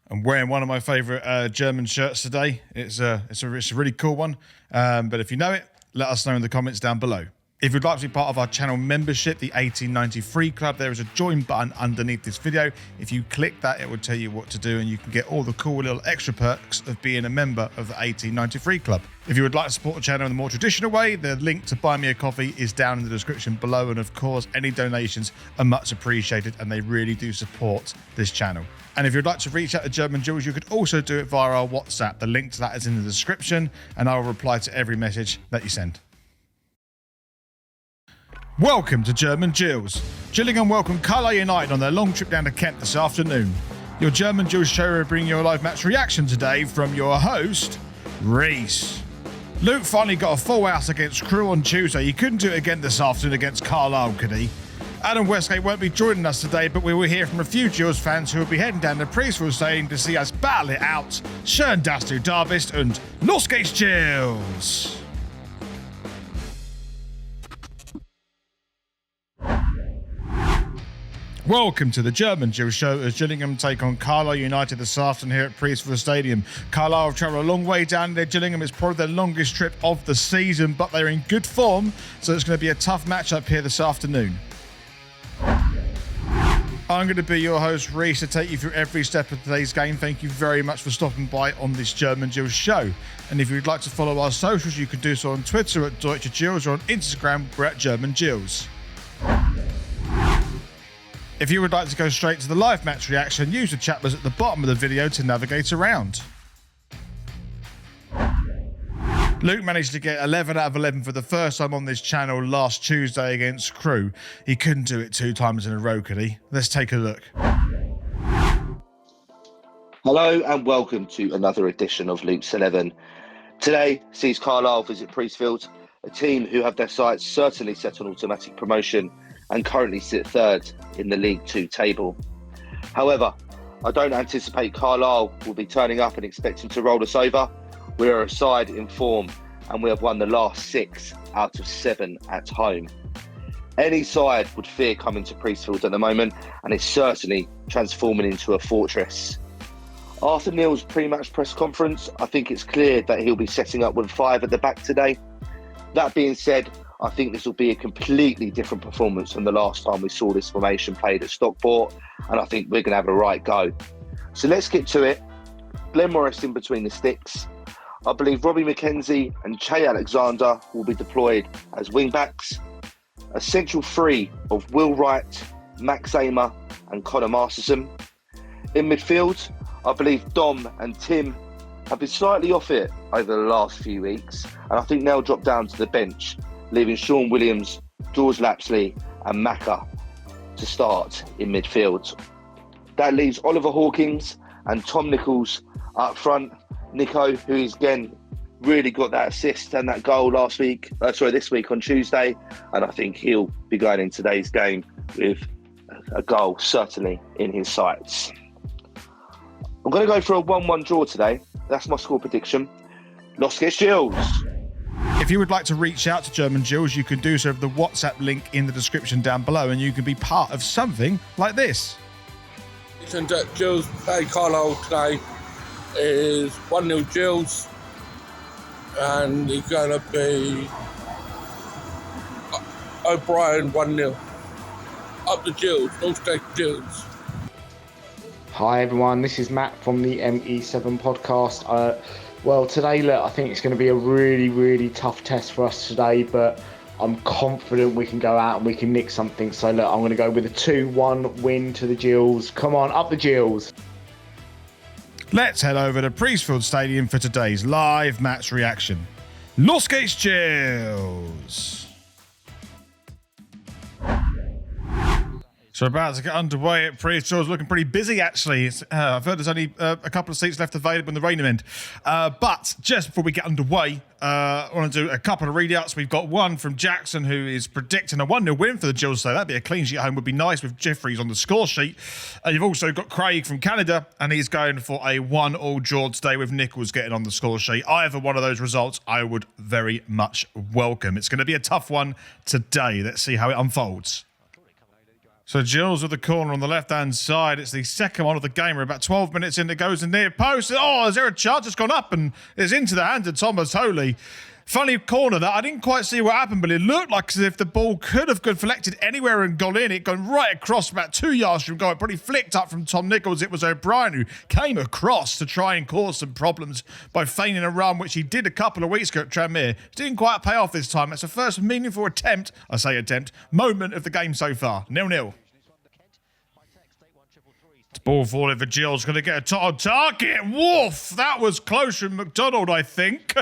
I'm wearing one of my favourite German shirts today. It's a really cool one. But if you know it, let us know in the comments down below. If you'd like to be part of our channel membership, the 1893 Club, there is a join button underneath this video. If you click that, it will tell you what to do, and you can get all the cool little extra perks of being a member of the 1893 Club. If you would like to support the channel in the more traditional way, the link to buy me a coffee is down in the description below. And of course, any donations are much appreciated, and they really do support this channel. And if you'd like to reach out to German Gills, you could also do it via our WhatsApp. The link to that is in the description, and I will reply to every message that you send. Welcome to German Gills. Gillingham welcome Carlisle United on their long trip down to Kent this afternoon. Your German Gills show will bring you a live match reaction today from your host, Reese. Luke finally got a full house against Crewe on Tuesday. He couldn't do it again this afternoon against Carlisle, could he? Adam Westgate won't be joining us today, but we will hear from a few Gills fans who will be heading down to Priestfield Stadium to see us battle it out. Schön, dass du da bist und los geht's, Gills! Welcome to the German Gills show as Gillingham take on Carlisle United this afternoon here at Priestfield Stadium. Carlisle have travelled a long way down there. Gillingham is probably their longest trip of the season, but they're in good form, so it's going to be a tough matchup here this afternoon. I'm going to be your host, Reese, to take you through every step of today's game. Thank you very much for stopping by on this German Gills show. And if you'd like to follow our socials, you can do so on Twitter at Deutsche Gills or on Instagram, we're at German Gills. If you would like to go straight to the live match reaction, use the chat bars at the bottom of the video to navigate around. Luke managed to get 11 out of 11 for the first time on this channel last Tuesday against Crewe. He couldn't do it 2 times in a row, could he? Let's take a look. Hello and welcome to another edition of Luke's 11. Today sees Carlisle visit Priestfield, a team who have their sights certainly set on automatic promotion and currently sit third in the League 2 table. However, I don't anticipate Carlisle will be turning up and expecting to roll us over. We are a side in form and we have won the last 6 out of 7 at home. Any side would fear coming to Priestfield at the moment, and it's certainly transforming into a fortress. After Neil's pre-match press conference, I think it's clear that he'll be setting up with 5 at the back today. That being said, I think this will be a completely different performance from the last time we saw this formation played at Stockport, and I think we're going to have a right go. So let's get to it. Glenn Morris in between the sticks. I believe Robbie McKenzie and Che Alexander will be deployed as wing-backs. A central 3 of Will Wright, Max Amer and Connor Masterson. In midfield, I believe Dom and Tim have been slightly off it over the last few weeks, and I think they'll drop down to the bench, leaving Sean Williams, George Lapsley and Macca to start in midfield. That leaves Oliver Hawkins and Tom Nichols up front. Nico, who is again really got that assist and that goal this week on Tuesday, and I think he'll be going in today's game with a goal certainly in his sights. I'm going to go for a 1-1 draw today. That's my score prediction. Los geht's, Gills! If you would like to reach out to German Gills, you can do so with the WhatsApp link in the description down below, and you can be part of something like this. And Gills play Carlisle today is 1-0 Gills, and it's going to be O'Brien 1-0. Up the Gills, North State Gills. Hi everyone, this is Matt from the ME7 podcast. Well, today, look, I think it's going to be a really tough test for us today, but I'm confident we can go out and we can nick something. So, look, I'm going to go with a 2-1 win to the Gills. Come on, up the Gills. Let's head over to Priestfield Stadium for today's live match reaction. Los geht's, Gills! So we're about to get underway at Priestfield. Looking pretty busy, actually. I've heard there's only a couple of seats left available in the Rainham end. But just before we get underway, I want to do a couple of readouts. We've got one from Jackson, who is predicting a 1-0 win for the Gills. So that'd be a clean sheet at home. Would be nice with Jeffries on the score sheet. And you've also got Craig from Canada, and he's going for a 1-1 draw today with Nichols getting on the score sheet. Either one of those results I would very much welcome. It's going to be a tough one today. Let's see how it unfolds. So Gills with the corner on the left-hand side. It's the second one of the game. We're about 12 minutes in. It goes in near post. Oh, is there a chance? It's gone up and it's into the hands of Thomas Holy. Funny corner that I didn't quite see what happened, but it looked like as if the ball could have deflected anywhere and gone in. It gone right across about 2 yards from goal. It probably flicked up from Tom Nichols. It was O'Brien who came across to try and cause some problems by feigning a run, which he did a couple of weeks ago at Tranmere. Didn't quite pay off this time. It's the first meaningful attempt, moment of the game so far. 0-0. Ball forward for Gills, going to get a target. Woof! That was close from McDonald, I think.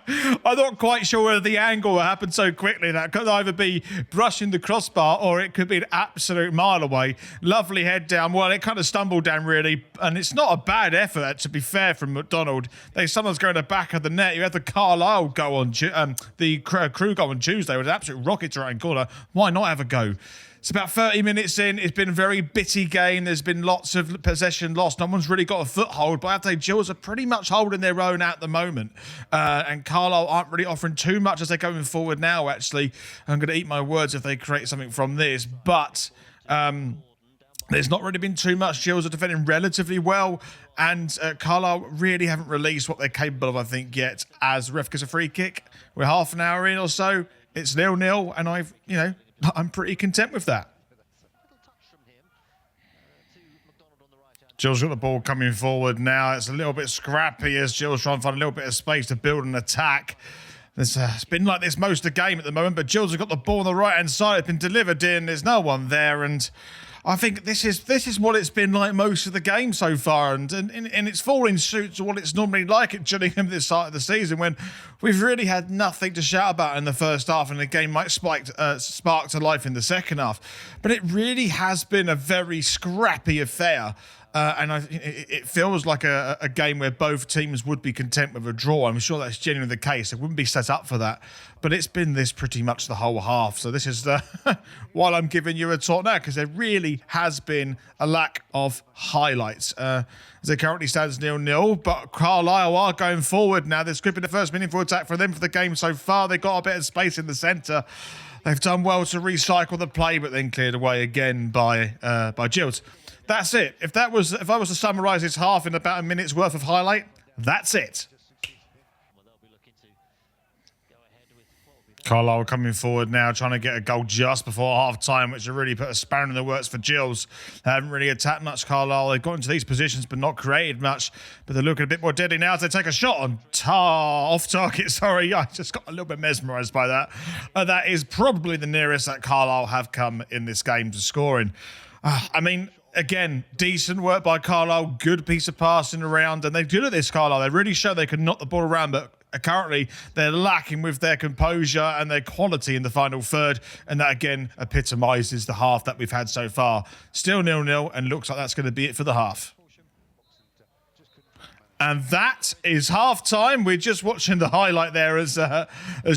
I'm not quite sure whether the angle happened so quickly. That could either be brushing the crossbar or it could be an absolute mile away. Lovely head down. Well, it kind of stumbled down, really. And it's not a bad effort, to be fair, from McDonald. Someone's going to the back of the net. You had the Carlisle go on, the crew go on Tuesday with an absolute rocket to right in corner. Why not have a go? It's about 30 minutes in. It's been a very bitty game. There's been lots of possession lost. No one's really got a foothold. But I have to say, Gills are pretty much holding their own at the moment. And Carlisle aren't really offering too much as they're going forward now, actually. I'm going to eat my words if they create something from this. But there's not really been too much. Gills are defending relatively well. And Carlisle really haven't released what they're capable of, I think, yet. As ref gets a free kick. We're half an hour in or so. It's 0-0. And I'm pretty content with that. Gills got the ball coming forward now. It's a little bit scrappy as Gills trying to find a little bit of space to build an attack. It's been like this most of the game at the moment, but Gills have got the ball on the right-hand side. It's been delivered in. There's no one there, and I think this is what it's been like most of the game so far, and it's falling suit to what it's normally like at Gillingham this side of the season, when we've really had nothing to shout about in the first half, and the game might spark to life in the second half. But it really has been a very scrappy affair. It feels like a game where both teams would be content with a draw. I'm sure that's genuinely the case. It wouldn't be set up for that. But it's been this pretty much the whole half. So this is while I'm giving you a talk now, because there really has been a lack of highlights. As it currently stands 0-0, but Carlisle are going forward now. They're scripting the first meaningful attack for them for the game so far. They've got a bit of space in the centre. They've done well to recycle the play, but then cleared away again by Gills. That's it. If I was to summarise this half in about a minute's worth of highlight, that's it. Carlisle coming forward now, trying to get a goal just before half-time, which has really put a spanner in the works for Gills. They haven't really attacked much, Carlisle. They've got into these positions but not created much. But they're looking a bit more deadly now as they take a shot on off target. Sorry, I just got a little bit mesmerised by that. That is probably the nearest that Carlisle have come in this game to scoring. Again, decent work by Carlisle. Good piece of passing around. And they're good at this, Carlisle. They really show they can knock the ball around, but currently they're lacking with their composure and their quality in the final third. And that, again, epitomises the half that we've had so far. Still 0-0, and looks like that's going to be it for the half. And that is half-time. We're just watching the highlight there as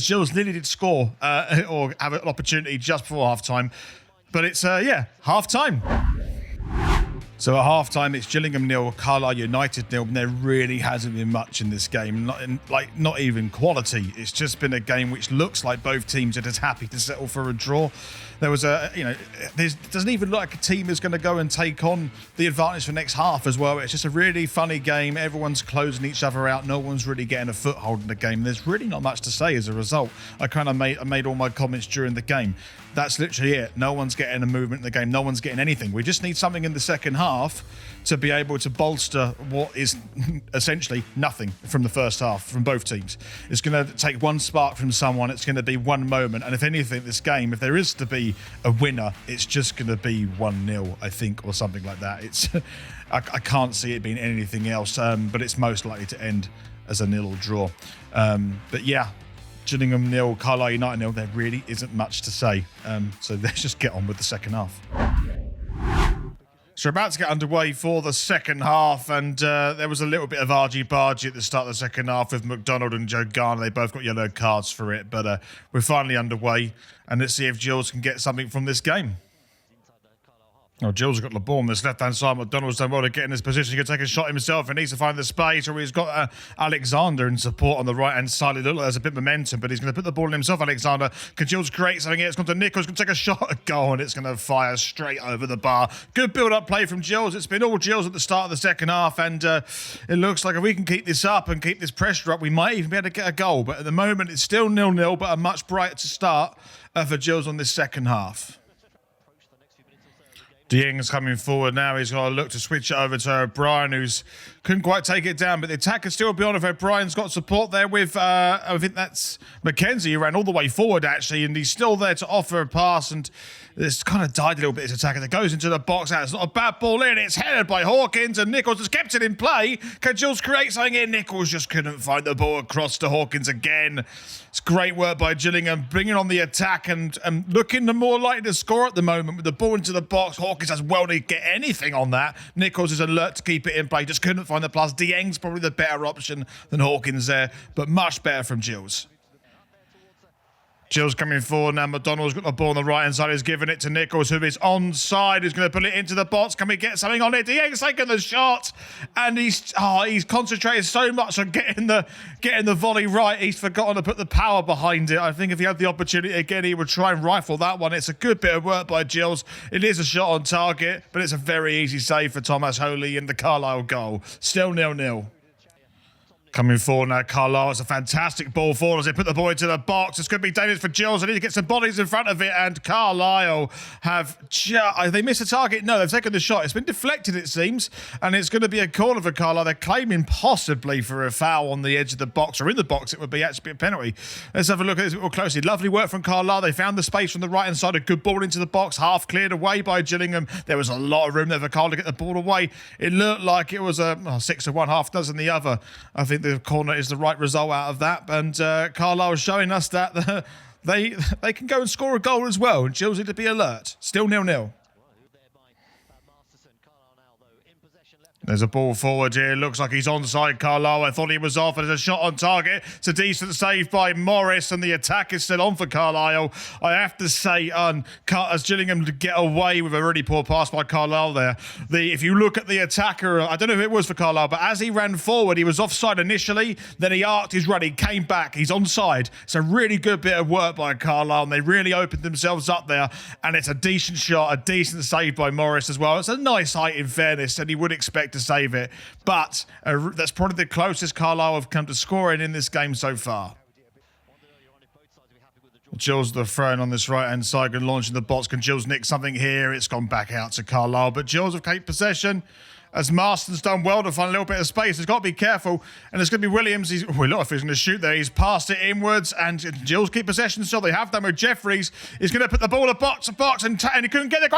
Gills nearly did score or have an opportunity just before half-time. But it's, half-time. So at half-time, it's Gillingham 0, Carlisle United 0, and there really hasn't been much in this game, not even quality. It's just been a game which looks like both teams are just happy to settle for a draw. There was it doesn't even look like a team is going to go and take on the advantage for next half as well. It's just a really funny game. Everyone's closing each other out. No one's really getting a foothold in the game. There's really not much to say as a result. I made all my comments during the game. That's literally it. No one's getting a movement in the game. No one's getting anything. We just need something in the second half to be able to bolster what is essentially nothing from the first half from both teams. It's going to take one spark from someone. It's going to be one moment. And if anything, this game, if there is to be a winner, it's just going to be 1-0, I think, or something like that. It's I can't see it being anything else, but it's most likely to end as a 0 draw. But yeah, Gillingham 0, Carlisle United 0, there really isn't much to say. So let's just get on with the second half. So we're about to get underway for the second half, and there was a little bit of argy-bargy at the start of the second half with McDonald and Joe Garner. They both got yellow cards for it, but we're finally underway, and let's see if Gills can get something from this game. Oh, Gills has got the ball on this left-hand side. McDonald's done well to get in this position. He can take a shot himself and needs to find the space, or he's got Alexander in support on the right-hand side. It looks like there's a bit of momentum, but he's going to put the ball in himself, Alexander. Can Gills create something here? It's gone to Nichols. Can take a shot at goal, and it's going to fire straight over the bar. Good build-up play from Gills. It's been all Gills at the start of the second half, and it looks like if we can keep this up and keep this pressure up, we might even be able to get a goal. But at the moment, it's still 0-0, but a much brighter start for Gills on this second half. Dieng's coming forward now. He's got to look to switch it over to O'Brien, who's couldn't quite take it down, but the attack can still be on if O'Brien's got support there with, I think that's McKenzie, who ran all the way forward, actually, and he's still there to offer a pass, and it's kind of died a little bit, his attack, and it goes into the box out. It's not a bad ball in. It's headed by Hawkins, and Nichols has kept it in play. Can Gills create something here? Nichols just couldn't find the ball across to Hawkins again. It's great work by Gillingham, bringing on the attack and looking more likely to score at the moment with the ball into the box. Hawkins has well to get anything on that. Nichols is alert to keep it in play, just couldn't find the plus. Dieng's probably the better option than Hawkins there, but much better from Gills. Gills coming forward now. McDonald's got the ball on the right-hand side. He's giving it to Nichols, who is onside. He's going to put it into the box. Can we get something on it? Dieng's taking the shot, and he's concentrated so much on getting the volley right. He's forgotten to put the power behind it. I think if he had the opportunity again, he would try and rifle that one. It's a good bit of work by Gills. It is a shot on target, but it's a very easy save for Thomas Holy in the Carlisle goal. Still 0-0. Coming forward now, Carlisle. It's a fantastic ball forward as they put the ball into the box. It's going to be dangerous for Gills. They need to get some bodies in front of it, and Carlisle have... they missed a target? No, they've taken the shot. It's been deflected, it seems, and it's going to be a corner for Carlisle. They're claiming possibly for a foul on the edge of the box, or in the box. It would be actually a penalty. Let's have a look at this a bit more closely. Lovely work from Carlisle. They found the space from the right-hand side. A good ball into the box, half cleared away by Gillingham. There was a lot of room there for Carlisle to get the ball away. It looked like it was a 6 of one, half dozen the other. I think the corner is the right result out of that, and Carlisle is showing us that they can go and score a goal as well, and Gills need to be alert. Still 0-0. There's a ball forward here. Looks like he's onside, Carlisle. I thought he was off. There's a shot on target. It's a decent save by Morris, and the attack is still on for Carlisle. I have to say, as Gillingham to get away with a really poor pass by Carlisle there. If you look at the attacker, I don't know who it was for Carlisle, but as he ran forward, he was offside initially. Then he arced his run. He came back. He's onside. It's a really good bit of work by Carlisle, and they really opened themselves up there. And it's a decent shot, a decent save by Morris as well. It's a nice height, in fairness, and he would expect to save it, but that's probably the closest Carlisle have come to scoring in this game so far. Gills the throw on this right-hand side and launching the box. Can Gills nick something here? It's gone back out to Carlisle, but Gills have kept possession. As Marston's done well to find a little bit of space. He's got to be careful. And it's going to be Williams. He's if he's going to shoot there. He's passed it inwards. And Gills keep possession still. They have done with Jeffries. He's going to put the ball in box and he couldn't get there.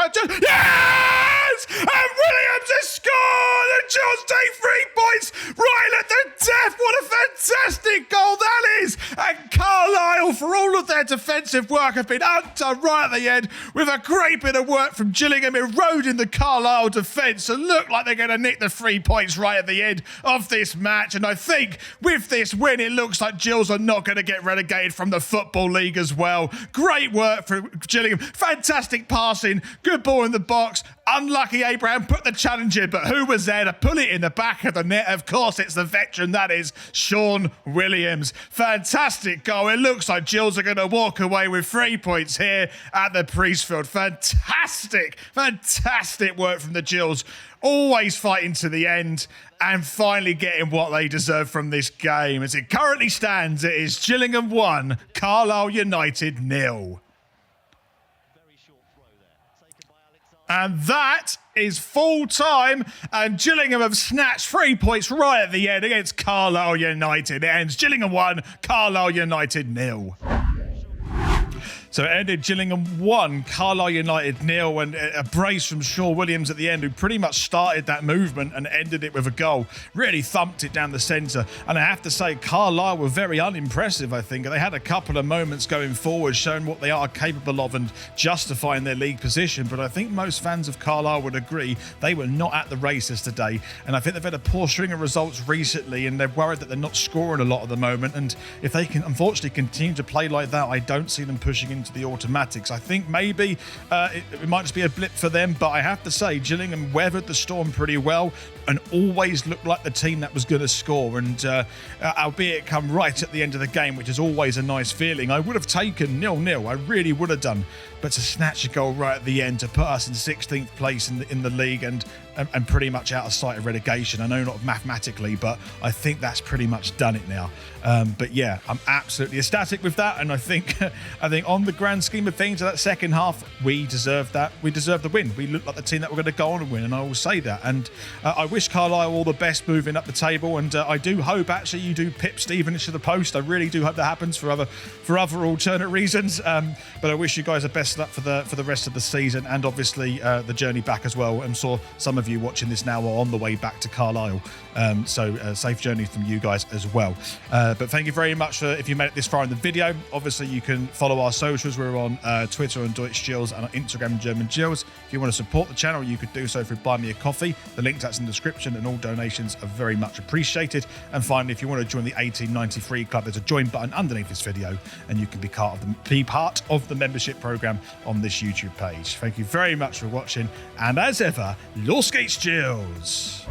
Yes! And Williams has scored! And Gills take 3 points right at the death. What a fantastic goal that is! And Carlisle, for all of their defensive work, have been undone right at the end with a great bit of work from Gillingham, eroding the Carlisle defence and look like they're going to nick the 3 points right at the end of this match. And I think with this win, it looks like Gills are not going to get relegated from the Football League as well. Great work for Gillingham. Fantastic passing. Good ball in the box. Unlucky Abraham put the challenge in, but who was there to pull it in the back of the net? Of course, it's the veteran, that is Sean Williams. Fantastic goal. It looks like Gills are going to walk away with 3 points here at the Priestfield. Fantastic work from the Gills. Always fighting to the end and finally getting what they deserve from this game. As it currently stands, it is Gillingham 1, Carlisle United 0. And that is full time, and Gillingham have snatched 3 points right at the end against Carlisle United. It ends Gillingham 1, Carlisle United 0. So it ended Gillingham 1, Carlisle United 0, and a brace from Shaw Williams at the end, who pretty much started that movement and ended it with a goal. Really thumped it down the centre. And I have to say, Carlisle were very unimpressive, I think. They had a couple of moments going forward, showing what they are capable of and justifying their league position. But I think most fans of Carlisle would agree they were not at the races today. And I think they've had a poor string of results recently, and they're worried that they're not scoring a lot at the moment. And if they can, unfortunately, continue to play like that, I don't see them pushing into into the automatics. I think maybe it might just be a blip for them, but I have to say Gillingham weathered the storm pretty well and always looked like the team that was going to score. And albeit come right at the end of the game, which is always a nice feeling, I would have taken 0-0. I really would have done. But to snatch a goal right at the end to put us in 16th place in the league and pretty much out of sight of relegation. I know not mathematically, but I think that's pretty much done it now. But yeah, I'm absolutely ecstatic with that, and I think on the grand scheme of things, that second half, we deserved that. We deserved the win. We looked like the team that were going to go on and win, and I will say that. And I wish Carlisle all the best moving up the table, and I do hope actually you do pip Stevenage to the post. I really do hope that happens for other alternate reasons. But I wish you guys the best of luck for the rest of the season, and obviously the journey back as well. I'm sure some of you watching this now are on the way back to Carlisle. So safe journey from you guys as well. But thank you very much for if you made it this far in the video. Obviously, you can follow our socials. We're on Twitter and Deutsch Gills, and on Instagram German Gills. If you want to support the channel, you could do so through Buy Me a Coffee. The link that's in the description, and all donations are very much appreciated. And finally, if you want to join the 1893 Club, there's a join button underneath this video, and you can be part of the membership program on this YouTube page. Thank you very much for watching, and as ever, Los Gates Gills.